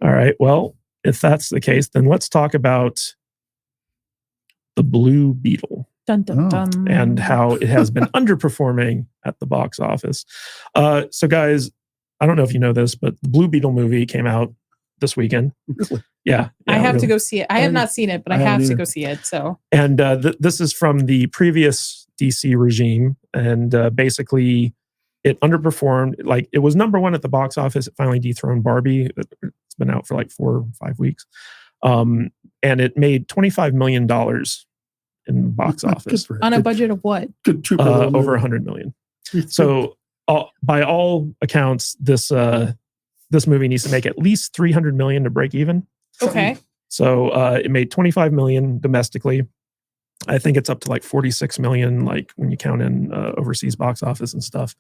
All right. Well, if that's the case, then let's talk about the Blue Beetle. Dun, dun, dun. And how it has been underperforming at the box office. So guys, I don't know if you know this, but the Blue Beetle movie came out this weekend. Yeah. I have to go see it. I have not seen it, but I have to go see it. So, and this is from the previous DC regime, and basically it underperformed. Like, it was number one at the box office. It finally dethroned Barbie. It's been out for like 4 or 5 weeks, and it made $25 million in the box office on a budget of what? Over 100 million. So by all accounts, this movie needs to make at least 300 million to break even. Okay. So it made 25 million domestically. I think it's up to like 46 million, like when you count in overseas box office and stuff.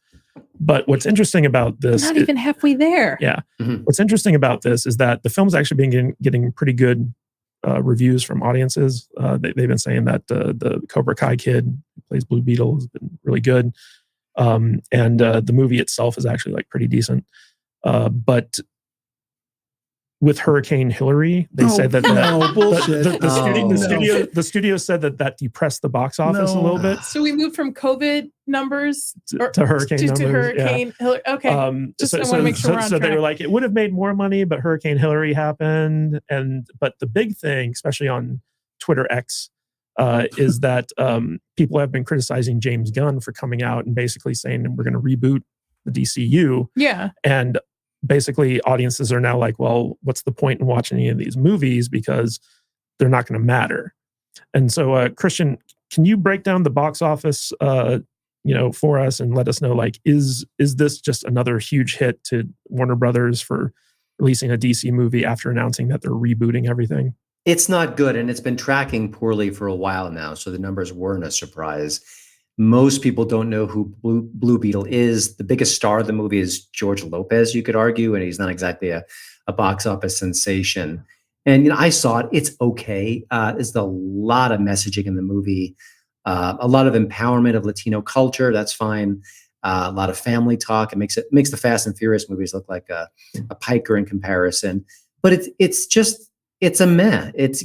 But what's interesting about this, not even halfway there. Yeah. Mm-hmm. What's interesting about this is that the film's actually been getting pretty good reviews from audiences. They've been saying that the Cobra Kai kid who plays Blue Beetle has been really good. And the movie itself is actually like pretty decent. But with Hurricane Hillary, they said that the studio said that depressed the box office a little bit. So we moved from COVID numbers to hurricane numbers. To Hurricane Hillary. Okay. I want to make sure we're on track. They were like, it would have made more money, but Hurricane Hillary happened. But the big thing, especially on Twitter X, is that people have been criticizing James Gunn for coming out and basically saying we're going to reboot the DCU. Yeah. And basically audiences are now like, well, what's the point in watching any of these movies, because they're not going to matter. And so Christian, can you break down the box office for us and let us know, like, is this just another huge hit to Warner Brothers for releasing a DC movie after announcing that they're rebooting everything? It's not good, and it's been tracking poorly for a while now, so the numbers weren't a surprise. Most people don't know who Blue Beetle is. The biggest star of the movie is George Lopez, you could argue, and he's not exactly a box office sensation. And I saw it. It's okay. There's a lot of messaging in the movie, a lot of empowerment of Latino culture. That's fine. A lot of family talk. It makes the Fast and Furious movies look like a piker in comparison. But it's a meh. It's,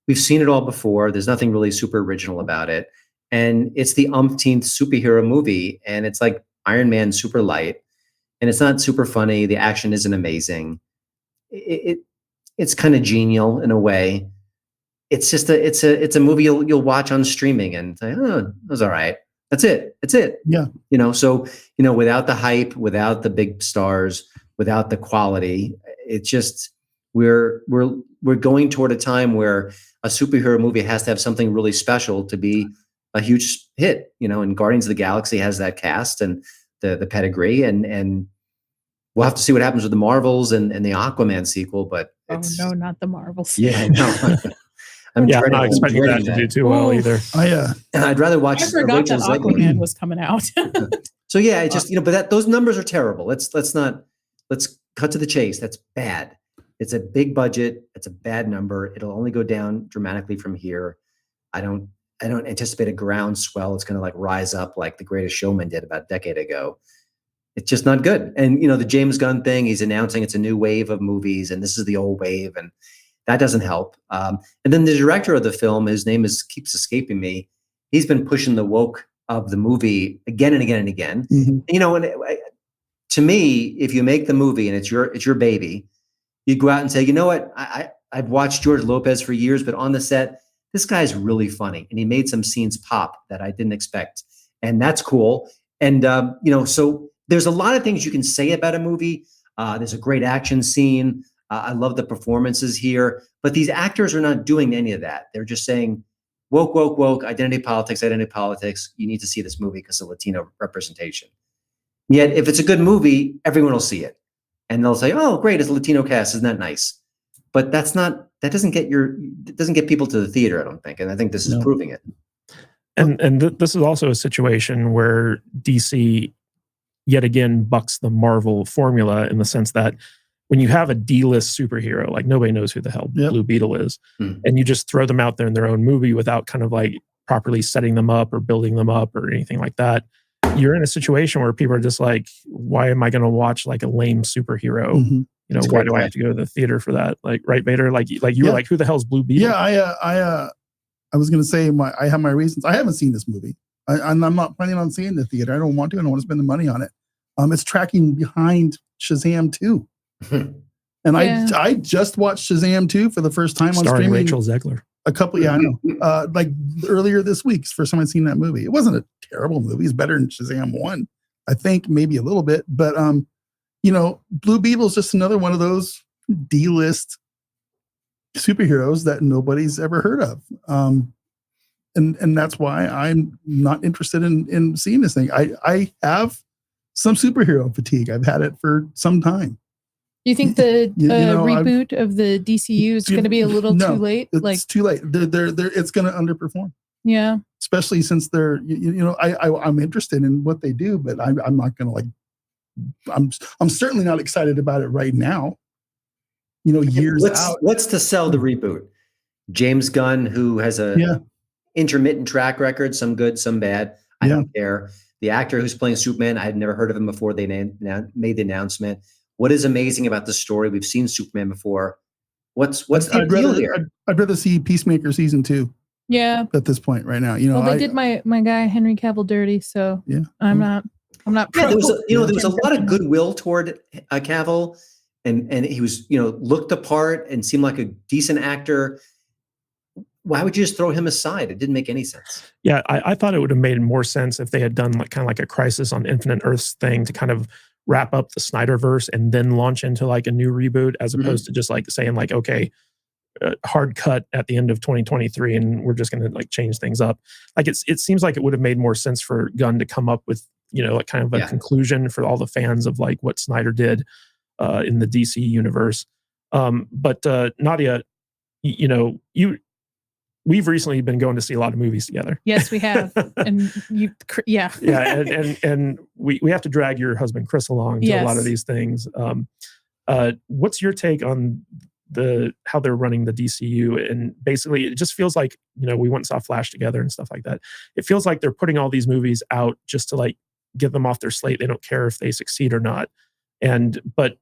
we've seen it all before. There's nothing really super original about it. And it's the umpteenth superhero movie, and it's like Iron Man super light, and it's not super funny. The action isn't amazing. It's kind of genial in a way. It's just it's a movie you'll watch on streaming and say, oh, it was all right. That's it. It's it. Yeah. So without the hype, without the big stars, without the quality, it's just we're going toward a time where a superhero movie has to have something really special to be a huge hit, and Guardians of the Galaxy has that cast and the pedigree, and we'll have to see what happens with the Marvels and the Aquaman sequel. But no, not the Marvels. Yeah, no. I'm not expecting that to do too well either. I'd rather watch. I forgot that Aquaman was coming out. So yeah, it just but those numbers are terrible. Let's cut to the chase. That's bad. It's a big budget. It's a bad number. It'll only go down dramatically from here. I don't anticipate a groundswell. It's going to like rise up like The Greatest Showman did about a decade ago. It's just not good. And the James Gunn thing, he's announcing it's a new wave of movies, and this is the old wave, and that doesn't help. And then the director of the film, his name keeps escaping me. He's been pushing the woke of the movie again and again and again. Mm-hmm. To me, if you make the movie and it's your baby, you go out and say, you know what, I've watched George Lopez for years, but on the set, this guy's really funny, and he made some scenes pop that I didn't expect, and that's cool. And so there's a lot of things you can say about a movie. There's a great action scene. I love the performances here, but these actors are not doing any of that. They're just saying, woke, woke, woke, identity politics. You need to see this movie because of Latino representation. Yet, if it's a good movie, everyone will see it, and they'll say, "Oh, great, it's a Latino cast. Isn't that nice?" But that doesn't get people to the theater, I don't think. And I think this is proving it. And this is also a situation where DC yet again bucks the Marvel formula, in the sense that when you have a D-list superhero, like nobody knows who the hell Blue Beetle is, and you just throw them out there in their own movie without kind of like properly setting them up or building them up or anything like that, you're in a situation where people are just like, why am I going to watch like a lame superhero why do I have to go to the theater for that? Like, right, Vader? Like you were like, who the hell's Blue Beetle? Yeah, I was going to say I have my reasons. I haven't seen this movie. I'm not planning on seeing the theater. I don't want to. I don't want to spend the money on it. It's tracking behind Shazam 2. And I just watched Shazam 2 for the first time on streaming. Rachel Zegler. I know. Like earlier this week, it's the first time I'd seen that movie. It wasn't a terrible movie. It's better than Shazam 1, I think, maybe a little bit. But Blue Beetle is just another one of those D-list superheroes that nobody's ever heard of. And that's why I'm not interested in seeing this thing. I have some superhero fatigue. I've had it for some time. Do you think the reboot of the DCU is going to be a little too late? It's too late. It's going to underperform. Yeah. Especially since they're, I'm interested in what they do, but I'm not going to I'm certainly not excited about it right now. Years out. What's to sell the reboot? James Gunn, who has a intermittent track record, some good, some bad. I don't care. The actor who's playing Superman, I had never heard of him before they made the announcement. What is amazing about the story? We've seen Superman before. What's the deal here? I'd rather see Peacemaker season 2. Yeah. At this point, right now, well, they did my guy Henry Cavill dirty, so I'm not. Yeah, there was a lot of goodwill toward Cavill, and he was looked apart and seemed like a decent actor. Why would you just throw him aside? It didn't make any sense. Yeah, I thought it would have made more sense if they had done like a Crisis on Infinite Earths thing to kind of wrap up the Snyderverse and then launch into like a new reboot, as opposed to just like saying like, okay, hard cut at the end of 2023 and we're just going to like change things up. Like it seems like it would have made more sense for Gunn to come up with like kind of a conclusion for all the fans of like what Snyder did in the DC universe. But Nadia, we've recently been going to see a lot of movies together. Yes, we have. And and we have to drag your husband Chris along to a lot of these things. What's your take on how they're running the DCU? And basically it just feels like, we went and saw Flash together and stuff like that. It feels like they're putting all these movies out just to like get them off their slate. They don't care if they succeed or not. But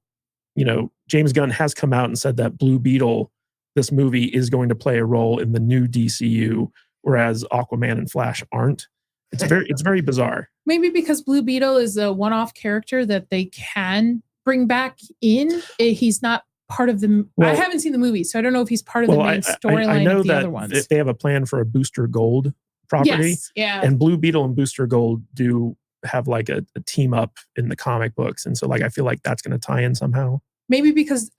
James Gunn has come out and said that Blue Beetle, this movie, is going to play a role in the new DCU, whereas Aquaman and Flash aren't. It's very bizarre. Maybe because Blue Beetle is a one-off character that they can bring back in. He's not part of the. I haven't seen the movie, so I don't know if he's part of the main storyline of the other ones. I know that they have a plan for a Booster Gold property. Yes, yeah. And Blue Beetle and Booster Gold do have like a team up in the comic books, and so like I feel like that's going to tie in somehow. Maybe because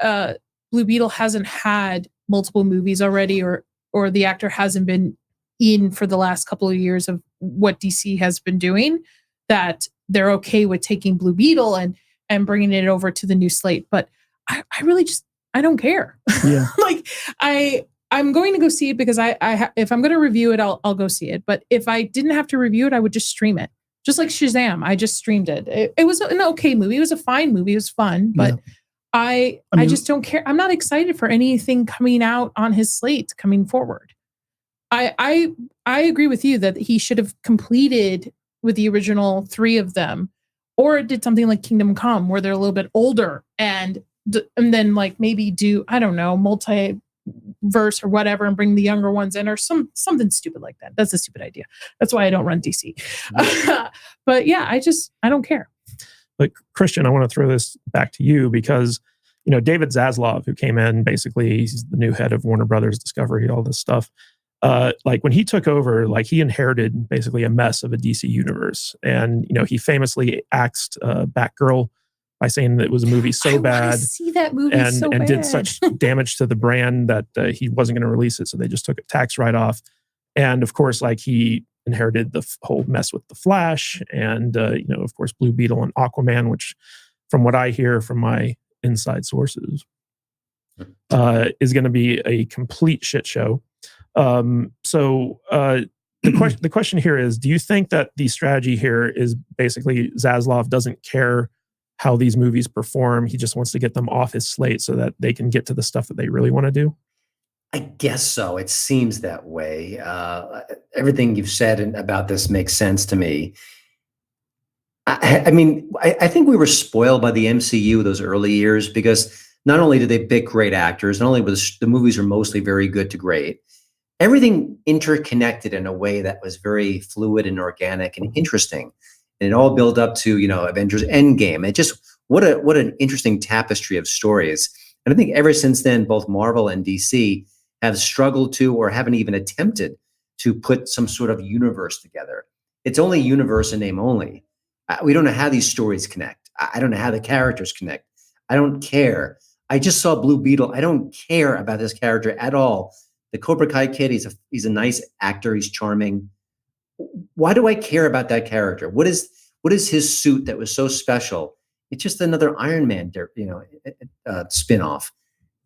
Blue Beetle hasn't had multiple movies already, or the actor hasn't been in for the last couple of years of what DC has been doing, that they're okay with taking Blue Beetle and bringing it over to the new slate. But I really I don't care. Yeah. Like I'm going to go see it because if I'm going to review it, I'll go see it. But if I didn't have to review it, I would just stream it. Just like Shazam, I just streamed it. It was an okay movie. It was a fine movie. It was fun, but I just don't care. I'm not excited for anything coming out on his slate coming forward. I agree with you that he should have completed with the original 3 of them, or did something like Kingdom Come where they're a little bit older and then like maybe do, I don't know, multiverse or whatever and bring the younger ones in, or something stupid like that. That's a stupid idea. That's why I don't run DC. But yeah, I don't care. But Christian, I want to throw this back to you because, David Zaslav, who came in, basically he's the new head of Warner Brothers Discovery, all this stuff. Like when he took over, like he inherited basically a mess of a DC universe. And, he famously axed Batgirl by saying that it was a movie so bad. I see that movie and did such damage to the brand that he wasn't going to release it. So they just took a tax write-off. And of course, like he inherited the whole mess with the Flash and, of course, Blue Beetle and Aquaman, which from what I hear from my inside sources, is going to be a complete shit show. So the question here is, do you think that the strategy here is basically Zaslav doesn't care how these movies perform? He just wants to get them off his slate so that they can get to the stuff that they really want to do? I guess so. It seems that way. Everything you've said about this makes sense to me. I think we were spoiled by the MCU those early years because not only did they pick great actors, not only was the movies are mostly very good to great, everything interconnected in a way that was very fluid and organic and interesting. And it all built up to, Avengers Endgame. It just, what an interesting tapestry of stories. And I think ever since then, both Marvel and DC have struggled to, or haven't even attempted to put some sort of universe together. It's only universe in name only. We don't know how these stories connect. I don't know how the characters connect. I don't care. I just saw Blue Beetle. I don't care about this character at all. The Cobra Kai kid, he's a nice actor. He's charming. Why do I care about that character? What is his suit that was so special? It's just another Iron Man, spinoff.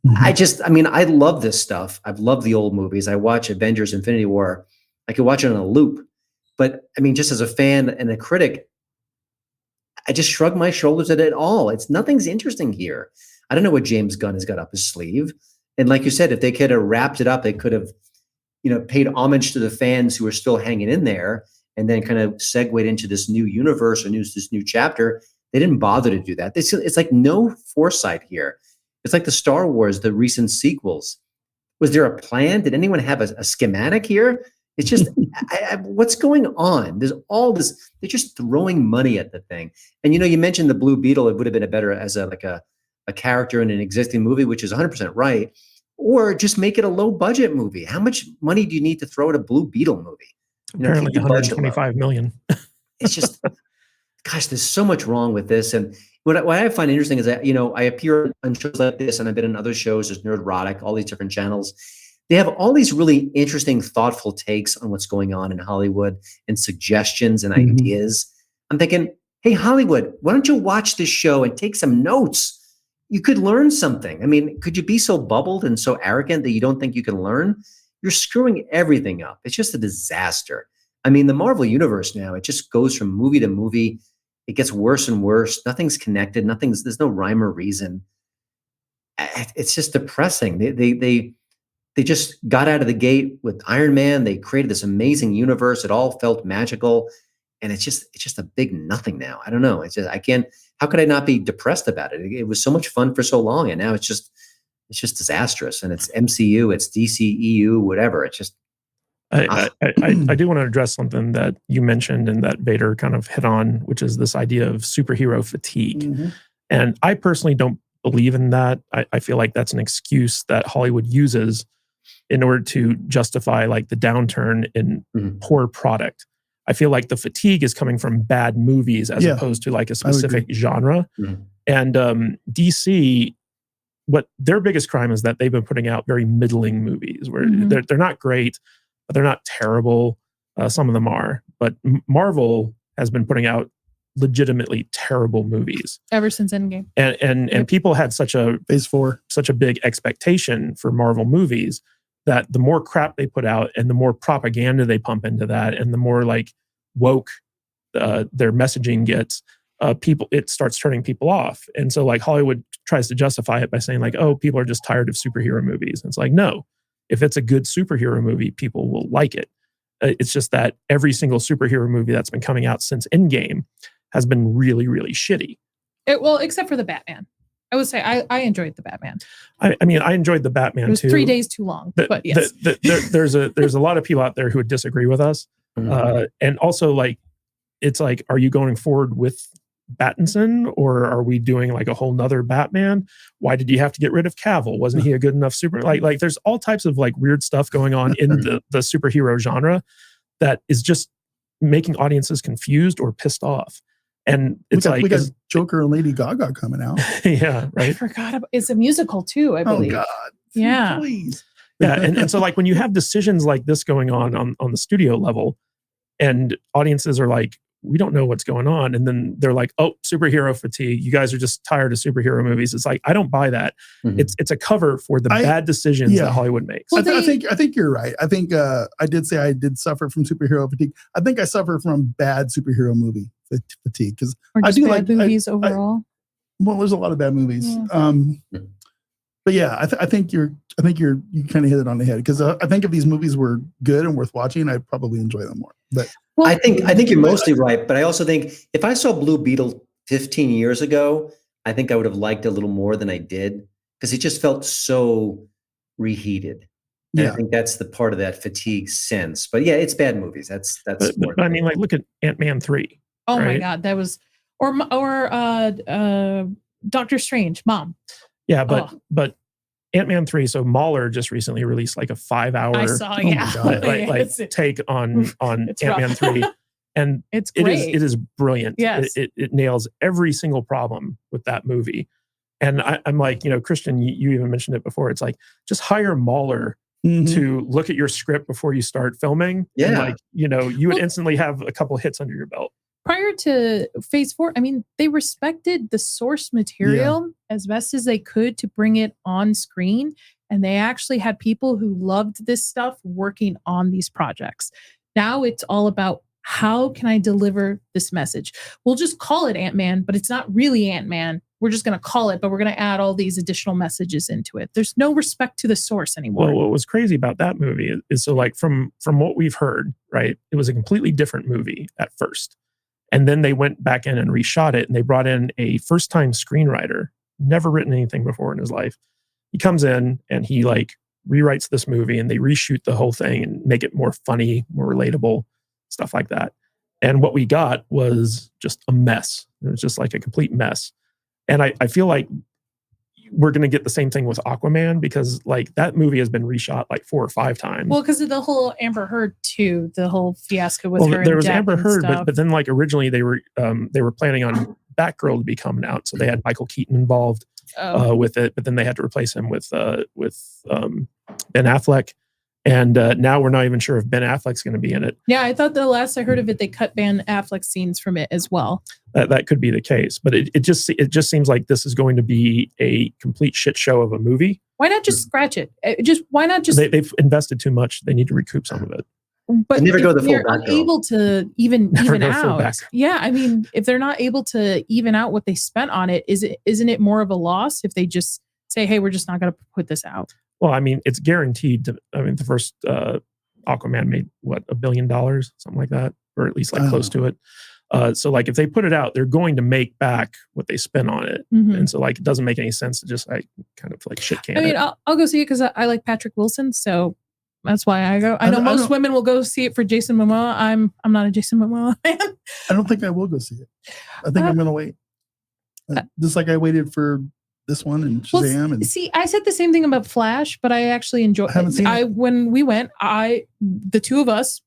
I love this stuff. I've loved the old movies. I watch Avengers Infinity War. I could watch it on a loop. But just as a fan and a critic, I just shrug my shoulders at it all. Nothing's interesting here. I don't know what James Gunn has got up his sleeve. And like you said, if they could have wrapped it up, they could have, paid homage to the fans who are still hanging in there, and then kind of segued into this new universe or this new chapter. They didn't bother to do that. It's like no foresight here. It's like the Star Wars, the recent sequels. Was there a plan? Did anyone have a schematic here? It's just, what's going on? There's all this, they're just throwing money at the thing. And, you mentioned the Blue Beetle. It would have been better as a character in an existing movie, which is 100% right. Or just make it a low budget movie. How much money do you need to throw at a Blue Beetle movie? Apparently 125 million. It's just, gosh, there's so much wrong with this. And what I find interesting is that, I appear on shows like this, and I've been in other shows, there's Nerdrotic, all these different channels. They have all these really interesting, thoughtful takes on what's going on in Hollywood and suggestions and ideas. I'm thinking, hey, Hollywood, why don't you watch this show and take some notes? You could learn something. Could you be so bubbled and so arrogant that you don't think you can learn? You're screwing everything up. It's just a disaster. The Marvel universe now, it just goes from movie to movie. It gets worse and worse. Nothing's connected. There's no rhyme or reason. It's just depressing. They just got out of the gate with Iron Man. They created this amazing universe. It all felt magical. And it's just a big nothing now. I don't know. How could I not be depressed about it? It was so much fun for so long. And now it's just disastrous. And it's MCU, it's DCEU, whatever. It's just. I do want to address something that you mentioned and that Vader kind of hit on, which is this idea of superhero fatigue. And I personally don't believe in that. I feel like that's an excuse that Hollywood uses in order to justify like the downturn in poor product. I feel like the fatigue is coming from bad movies as opposed to like a specific genre. And DC, what their biggest crime is that they've been putting out very middling movies where they're not great, but they're not terrible. Some of them are. But Marvel has been putting out legitimately terrible movies ever since Endgame. And people had such a Phase 4, such a big expectation for Marvel movies that the more crap they put out and the more propaganda they pump into that and the more like woke their messaging gets, it starts turning people off. And so like Hollywood tries to justify it by saying like, oh, people are just tired of superhero movies. And it's like, no, if it's a good superhero movie, people will like it. It's just that every single superhero movie that's been coming out since Endgame has been really, really shitty. Except for the Batman. I would say I enjoyed the Batman. I enjoyed the Batman too. It was 3 days too long, but yes. There's a lot of people out there who would disagree with us. And also like, it's like, are you going forward with Pattinson or are we doing like a whole nother Batman? Why did you have to get rid of Cavill? Wasn't he a good enough like there's all types of like weird stuff going on in the superhero genre that is just making audiences confused or pissed off. And it's we got Joker and Lady Gaga coming out. Yeah, right. I forgot about it's a musical too, I believe. Oh God. Yeah. Please. Yeah. And so like when you have decisions like this going on the studio level and audiences are like, we don't know what's going on. And then they're like, oh, superhero fatigue. You guys are just tired of superhero movies. It's like, I don't buy that. It's a cover for the bad decisions that Hollywood makes. Well, I think you're right. I think I did say I did suffer from superhero fatigue. I think I suffer from bad superhero movie fatigue because I do like movies overall. Well, there's a lot of bad movies. Yeah. But yeah, I think you kind of hit it on the head because I think if these movies were good and worth watching, I'd probably enjoy them more. But I think you're mostly right. But I also think if I saw Blue Beetle 15 years ago, I think I would have liked it a little more than I did. because it just felt so reheated. And I Yeah. think that's the part of that fatigue sense. But yeah, it's bad movies. That's more. But I mean, like, look at Ant-Man 3. Oh my right? God, that was, or Doctor Strange, Mom. Yeah, but Ant-Man 3, so Mahler just recently released like a 5-hour I saw, my yeah. God. like take on It's Ant-Man rough. 3. And It's it great. is brilliant. Yes. It nails every single problem with that movie. And I'm like, Christian, you even mentioned it before. It's like, just hire Mahler to look at your script before you start filming. Yeah. And like, you would Well, instantly have a couple hits under your belt. Prior to Phase 4, I mean, they respected the source material as best as they could to bring it on screen. And they actually had people who loved this stuff working on these projects. Now it's all about, how can I deliver this message? We'll just call it Ant-Man, but it's not really Ant-Man. We're just going to call it, but we're going to add all these additional messages into it. There's no respect to the source anymore. Well, what was crazy about that movie is so like from what we've heard, right? It was a completely different movie at first. And then they went back in and reshot it, and they brought in a first-time screenwriter, never written anything before in his life. He comes in and he like rewrites this movie, and they reshoot the whole thing and make it more funny, more relatable, stuff like that. And what we got was just a mess. It was just like a complete mess. And I feel like we're going to get the same thing with Aquaman, because like that movie has been reshot like 4 or 5 times. Well, because of the whole Amber Heard too, the whole fiasco with her. There was and Depp Amber and Heard, stuff. but then like originally they were planning on Batgirl to be coming out, so they had Michael Keaton involved with it, but then they had to replace him with Ben Affleck. And now we're not even sure if Ben Affleck's going to be in it. Yeah, I thought the last I heard of it, they cut Ben Affleck scenes from it as well. That could be the case, but it just seems like this is going to be a complete shit show of a movie. Why not just scratch it? Why not just? They've invested too much. They need to recoup some of it. But never go the full they're Batgirl. unable to even Never go full out. Batgirl. Yeah, I mean, if they're not able to even out what they spent on it, isn't it more of a loss if they just say, "Hey, we're just not going to put this out"? Well, I mean, it's guaranteed to. I mean, the first Aquaman made what, $1 billion, something like that, or at least like close to it. So like if they put it out, they're going to make back what they spent on it. Mhm. And so like it doesn't make any sense to just like kind of like shit can I mean, it. I'll go see it because I like Patrick Wilson, so that's why I go. I know most women will go see it for Jason Momoa. I'm not a Jason Momoa fan. I don't think I will go see it. I think I'm going to wait. Just like I waited for this one and Shazam. And see, I said the same thing about Flash, but I actually enjoyed. I haven't seen it. When we went, the two of us,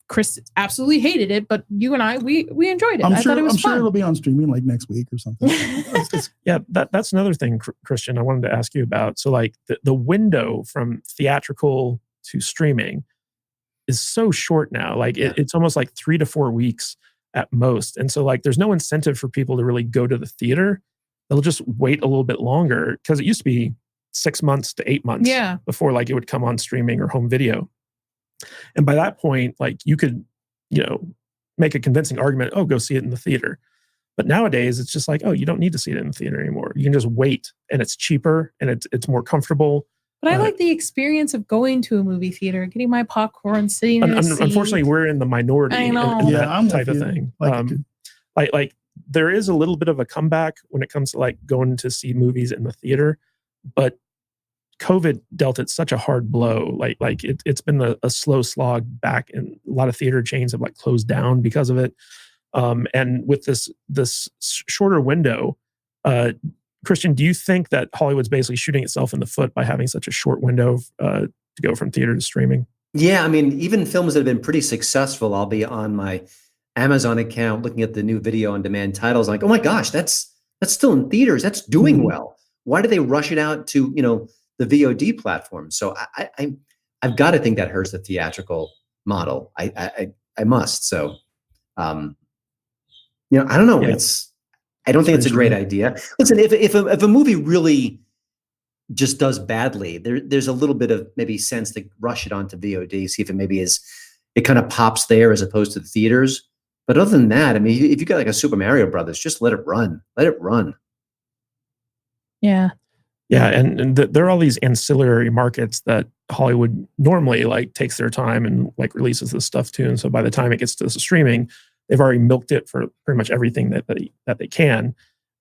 Chris absolutely hated it, but you and I, we enjoyed it. I thought it was fun. sure it'll be on streaming like next week or something. Yeah, that's another thing, Christian, I wanted to ask you about. So like the window from theatrical to streaming is so short now. Like it's almost like 3 to 4 weeks at most. And so like there's no incentive for people to really go to the theater. They'll just wait a little bit longer, because it used to be 6 months to 8 months before like it would come on streaming or home video. And by that point, like you could, make a convincing argument, go see it in the theater. But nowadays it's just like, you don't need to see it in the theater anymore. You can just wait, and it's cheaper and it's more comfortable. But I like the experience of going to a movie theater, getting my popcorn, sitting in a seat. Unfortunately, we're in the minority in that I'm type of thing. Like there is a little bit of a comeback when it comes to like going to see movies in the theater, but COVID dealt it such a hard blow. Like it's been a slow slog back, and a lot of theater chains have like closed down because of it. And with this shorter window, Christian, do you think that Hollywood's basically shooting itself in the foot by having such a short window to go from theater to streaming? Yeah, I mean, even films that have been pretty successful, I'll be on my Amazon account looking at the new video on demand titles, like, oh my gosh, that's still in theaters. That's doing well. Why do they rush it out to, the VOD platform? So I've got to think that hurts the theatrical model. I must. So, I don't know. Yeah. I don't think it's a great idea. Listen, if a movie really just does badly, there's a little bit of maybe sense to rush it onto VOD, see if it maybe it kind of pops there as opposed to the theaters. But other than that, I mean, if you got like a Super Mario Brothers, just let it run. Let it run. Yeah. Yeah, and there are all these ancillary markets that Hollywood normally like takes their time and like releases this stuff too. And so by the time it gets to the streaming, they've already milked it for pretty much everything that they can.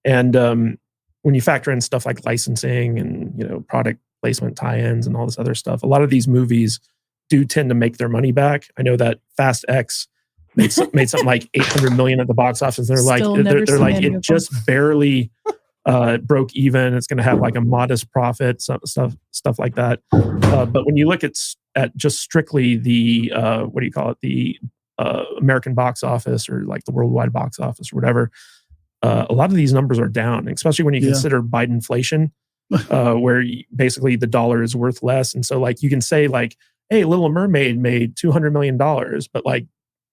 And when you factor in stuff like licensing and product placement tie-ins and all this other stuff, a lot of these movies do tend to make their money back. I know that Fast X made something like 800 million at the box office. They're like it just barely broke even. It's going to have like a modest profit, stuff like that. But when you look at just strictly the the American box office or like the worldwide box office or whatever, a lot of these numbers are down, especially when you consider Bidenflation, where basically the dollar is worth less. And so like you can say like, hey, Little Mermaid made $200 million, but like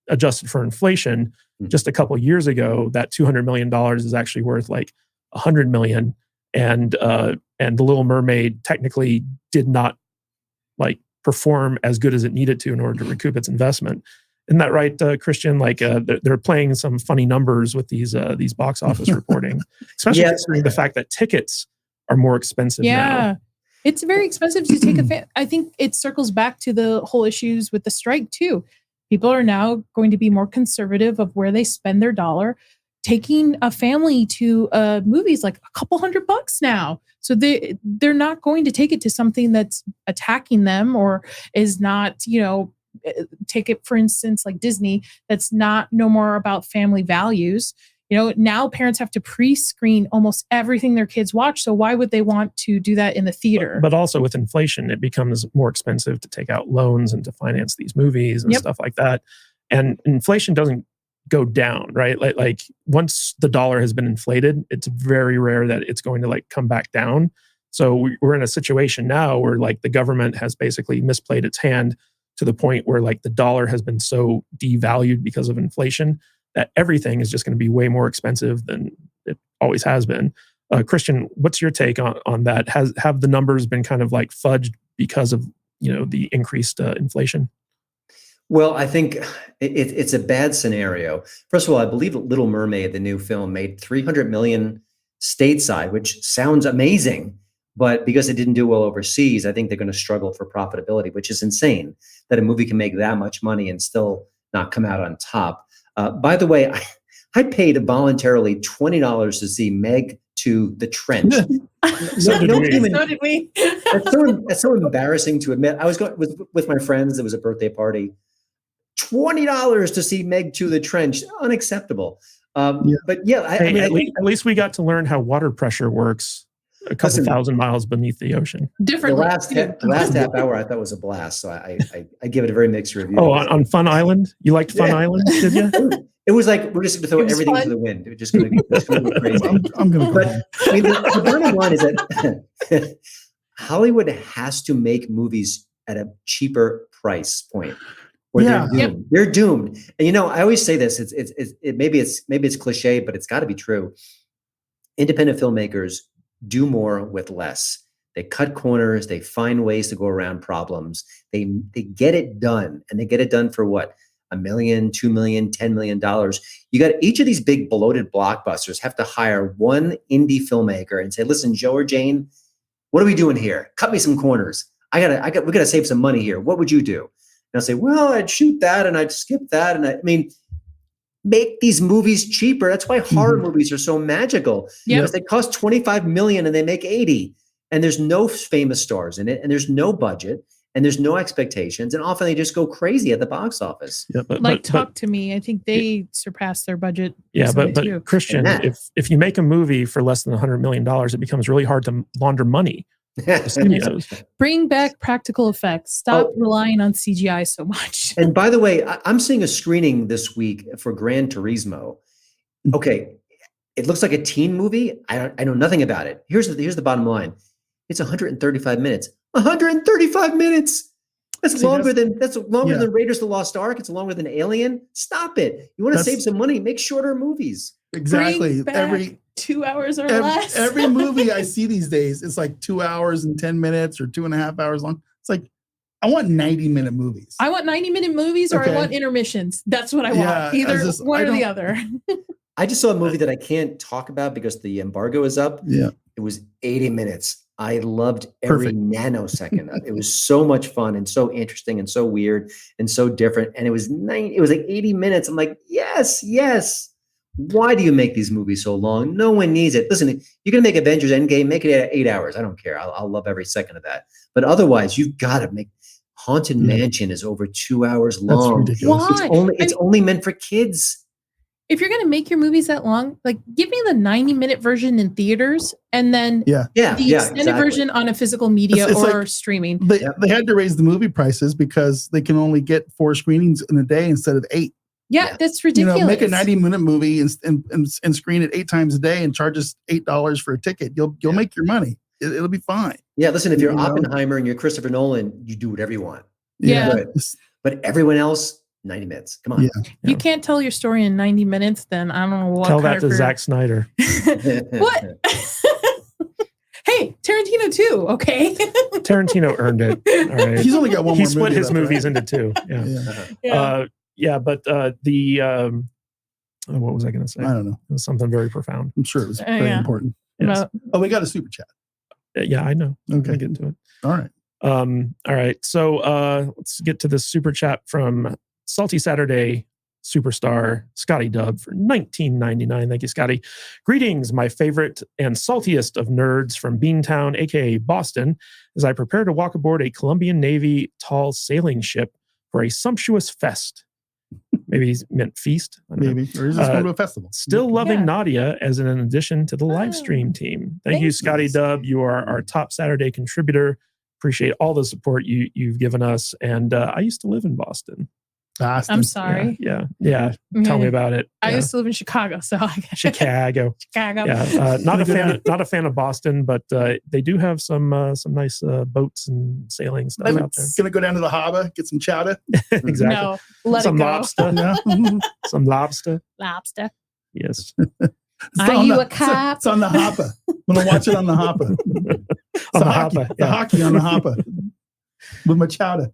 adjusted for inflation, just a couple of years ago, that $200 million is actually worth like $100 million. And the Little Mermaid technically did not like perform as good as it needed to in order to recoup its investment. Isn't that right, Christian? Like they're playing some funny numbers with these box office reporting, especially considering the fact that tickets are more expensive now. It's very expensive to take I think it circles back to the whole issues with the strike too. People are now going to be more conservative of where they spend their dollar. Taking a family to movies like a couple $100 now. So they're not going to take it to something that's attacking them or is not, take it, for instance, like Disney, that's no more about family values. Now parents have to pre-screen almost everything their kids watch. So why would they want to do that in the theater? But also with inflation, it becomes more expensive to take out loans and to finance these movies and stuff like that. And inflation doesn't go down, right? Like once the dollar has been inflated, it's very rare that it's going to like come back down. So we're in a situation now where like the government has basically misplayed its hand to the point where like the dollar has been so devalued because of inflation that everything is just going to be way more expensive than it always has been. Christian, what's your take on that? Have the numbers been kind of like fudged because of the increased inflation? Well, I think it's a bad scenario. First of all, I believe Little Mermaid, the new film, made 300 million stateside, which sounds amazing. But because it didn't do well overseas, I think they're going to struggle for profitability, which is insane that a movie can make that much money and still not come out on top. By the way, I paid voluntarily $20 to see Meg to the Trench. So did we. That's so embarrassing to admit. I was going with my friends. It was a birthday party. $20 to see Meg to the Trench. Unacceptable. But yeah, at least we got to learn how water pressure works a couple thousand miles beneath the ocean. Differently. The last half hour I thought was a blast. So I give it a very mixed review. Oh, on Fun Island? You liked Fun Island, did you? It was like we're just going to throw everything to the wind. It was just going to be crazy. I'm going to. But I mean, the bottom line is that Hollywood has to make movies at a cheaper price point, or they're doomed. They're doomed. And I always say this. Maybe it's cliche, but it's got to be true. Independent filmmakers do more with less. They cut corners. They find ways to go around problems. They get it done, and they get it done for what? $1 million, $2 million, $10 million. You got each of these big bloated blockbusters have to hire one indie filmmaker and say, listen, Joe or Jane, what are we doing here? Cut me some corners. We gotta save some money here. What would you do? And I'll say, well, I'd shoot that and I'd skip that. And I mean, make these movies cheaper. That's why horror movies are so magical. Because they cost $25 million and they make 80. And there's no famous stars in it, and there's no budget. And there's no expectations, and often they just go crazy at the box office. Yeah, Talk to Me. I think they surpassed their budget. Yeah, but Christian, if you make a movie for less than $100 million, it becomes really hard to launder money. Bring back practical effects. Stop relying on CGI so much. And by the way, I'm seeing a screening this week for Gran Turismo. Okay, it looks like a teen movie. I know nothing about it. Here's the bottom line. It's 135 minutes. 135 minutes. That's longer than Raiders of the Lost Ark. It's longer than Alien. Stop it. You want to save some money? Make shorter movies. Exactly. Every 2 hours or less. Every movie I see these days, it's like 2 hours and 10 minutes or 2.5 hours long. It's like, I want 90-minute movies. I want 90-minute movies, or I want intermissions. That's what I want. Either one or the other. I just saw a movie that I can't talk about because the embargo is up. Yeah. It was 80 minutes. I loved every nanosecond. It was so much fun and so interesting and so weird and so different. And it was like 80 minutes. I'm like, yes. Why do you make these movies so long? No one needs it. Listen, you're going to make Avengers Endgame, make it at 8 hours. I don't care. I'll love every second of that. But otherwise, you've got to make Haunted Mansion is over 2 hours long. That's ridiculous. Why? It's only meant for kids. If you're going to make your movies that long, like give me the 90-minute version in theaters and then the extended version on a physical media It's or like streaming. They had to raise the movie prices because they can only get 4 screenings in a day instead of 8. Yeah, that's ridiculous. Make a 90-minute movie and screen it 8 times a day and charge us $8 for a ticket. You'll make your money. It'll be fine. Yeah, listen, if you're Oppenheimer and you're Christopher Nolan, you do whatever you want. Yeah. But everyone else, 90 minutes. Come on. Yeah. You can't tell your story in 90 minutes, then I don't know what. Tell that to Zack Snyder. What? Hey, Tarantino too, okay? Tarantino earned it. All right. He's only got one more. He split movie his left, movies right? into 2. Yeah. But what was I going to say? I don't know. It was something very profound. I'm sure it was very important. Yes. Oh, we got a super chat. Yeah, I know. Okay. I'll get into it. All right. All right. So let's get to this super chat from Salty Saturday superstar Scotty Dub for $19.99. Thank you, Scotty. Greetings, my favorite and saltiest of nerds from Beantown, aka Boston, as I prepare to walk aboard a Colombian Navy tall sailing ship for a sumptuous fest. Maybe he's meant feast. I don't know. Maybe. Or is this going to a festival? Still loving Nadia as an addition to the live stream team. Thank you, Scotty Dub. You are our top Saturday contributor. Appreciate all the support you've given us. And I used to live in Boston. I'm sorry. Yeah. Tell me about it. I used to live in Chicago, so Chicago. Yeah, not a fan of Boston, but they do have some nice boats and sailing stuff out there. Gonna go down to the harbor, get some chowder. Exactly. No, let some it go. lobster. Some lobster. Lobster. Yes. Are you a cop? It's on the hopper. I'm gonna watch it on the hopper. On the hopper. The hockey on the hopper with my chowder.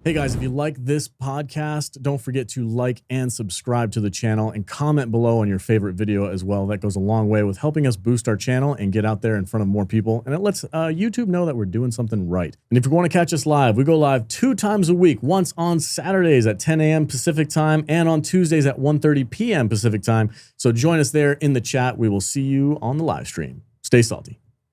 Hey guys, if you like this podcast, don't forget to like and subscribe to the channel and comment below on your favorite video as well. That goes a long way with helping us boost our channel and get out there in front of more people. And it lets YouTube know that we're doing something right. And if you want to catch us live, we go live 2 times a week, once on Saturdays at 10 a.m. Pacific time and on Tuesdays at 1:30 p.m. Pacific time. So join us there in the chat. We will see you on the live stream. Stay salty.